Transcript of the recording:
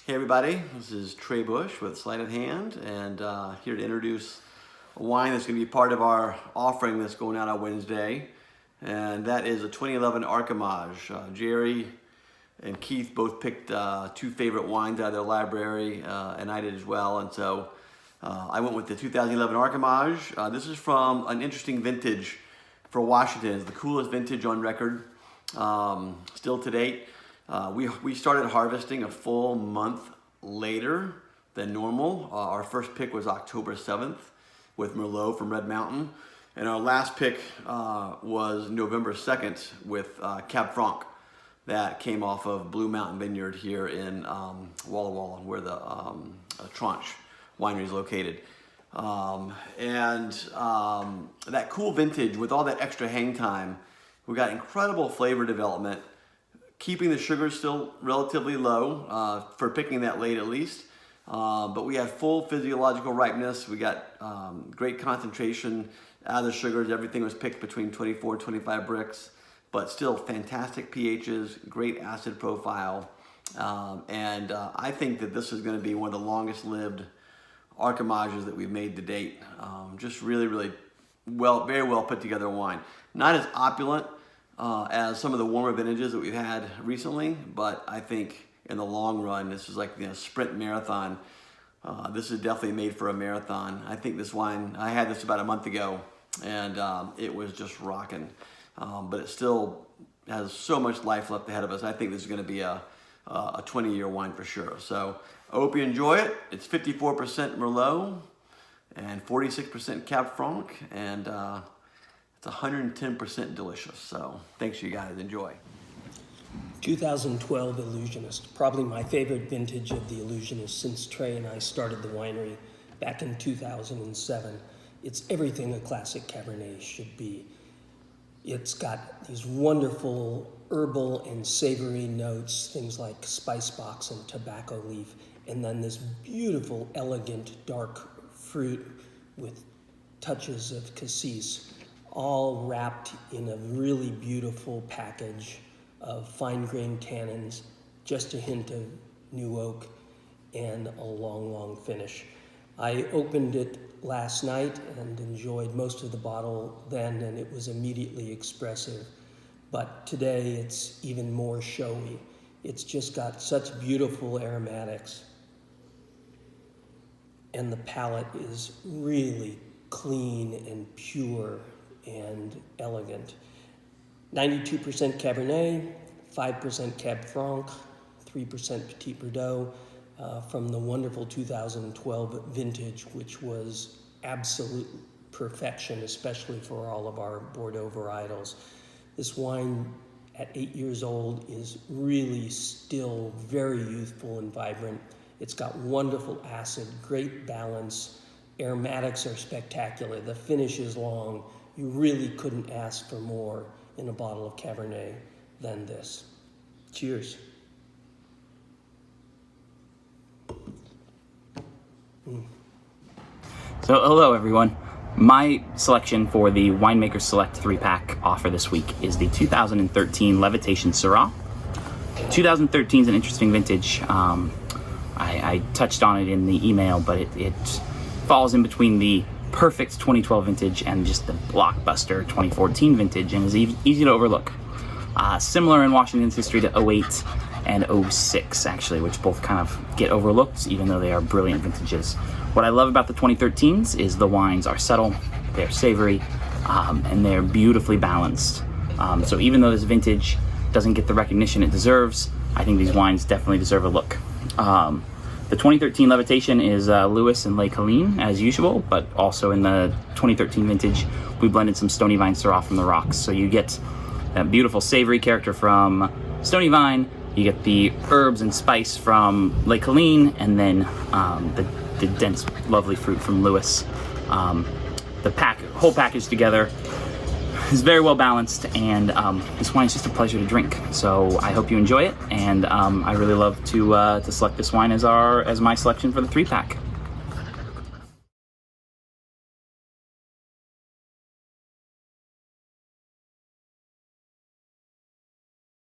Hey everybody, this is Trey with Sleight and here to introduce a wine that's going to be part of our offering that's going out on Wednesday, and that is a 2011 Archimage. Jerry and Keith both picked two favorite wines out of their library, and I did as well, and so I went with the 2011 Archimage. This is from an interesting vintage for Washington. It's the coolest vintage on record, still to date. We started harvesting a full month later than normal. Our first pick was October 7th with Merlot from Red Mountain. And our last pick was November 2nd with Cab Franc that came off of Blue Mountain Vineyard here in Walla Walla, where the Tranche winery is located. That cool vintage with all that extra hang time, we got incredible flavor development, keeping the sugar still relatively low for picking that late at least. But we had full physiological ripeness. We got great concentration out of the sugars. Everything was picked between 24 and 25 bricks, but still fantastic pHs, great acid profile. I think that this is going to be one of the longest lived Archimages that we've made to date. Just really, really very well put together wine. Not as opulent as some of the warmer vintages that we've had recently, but I think in the long run, this is like sprint marathon. This is definitely made for a marathon. I think this wine, I had this about a month ago, and it was just rocking. But it still has so much life left ahead of us. I think this is going to be a 20-year wine for sure. So I hope you enjoy it. It's 54% Merlot and 46% Cab Franc, and it's 110% delicious. So thanks, you guys. Enjoy. 2012 Illusionist, probably my favorite vintage of the Illusionist since Trey and I started the winery back in 2007. It's everything a classic Cabernet should be. It's got these wonderful herbal and savory notes, things like spice box and tobacco leaf, and then this beautiful, elegant, dark fruit with touches of cassis, all wrapped in a really beautiful package of fine-grained tannins, just a hint of new oak, and a long, long finish. I opened it last night and enjoyed most of the bottle then, and it was immediately expressive. But today it's even more showy. It's just got such beautiful aromatics. And the palate is really clean and pure and elegant. 92% Cabernet, 5% Cab Franc, 3% Petit Verdot from the wonderful 2012 vintage, which was absolute perfection, especially for all of our Bordeaux varietals. This wine at 8 years old is really still very youthful and vibrant. It's got wonderful acid, great balance. Aromatics are spectacular. The finish is long. You really couldn't ask for more in a bottle of Cabernet than this. Cheers. So hello everyone. My selection for the Winemaker Select 3-pack offer this week is the 2013 Levitation Syrah. 2013 is an interesting vintage. I touched on it in the email, but it falls in between the perfect 2012 vintage and just the blockbuster 2014 vintage, and is easy to overlook. Similar in Washington's history to 08 and 06 actually, which both kind of get overlooked even though they are brilliant vintages. What I love about the 2013s is the wines are subtle, they're savory, and they're beautifully balanced. So even though this vintage doesn't get the recognition it deserves, I think these wines definitely deserve a look. The 2013 Levitation is Lewis and Les Collines, as usual, but also in the 2013 vintage, we blended some Stony Vine Syrah from the rocks. So you get that beautiful savory character from Stony Vine, you get the herbs and spice from Les Collines, and then the dense, lovely fruit from Lewis. The whole package together is very well balanced, and this wine is just a pleasure to drink. So I hope you enjoy it, and I really love to select this wine as my selection for the 3-pack.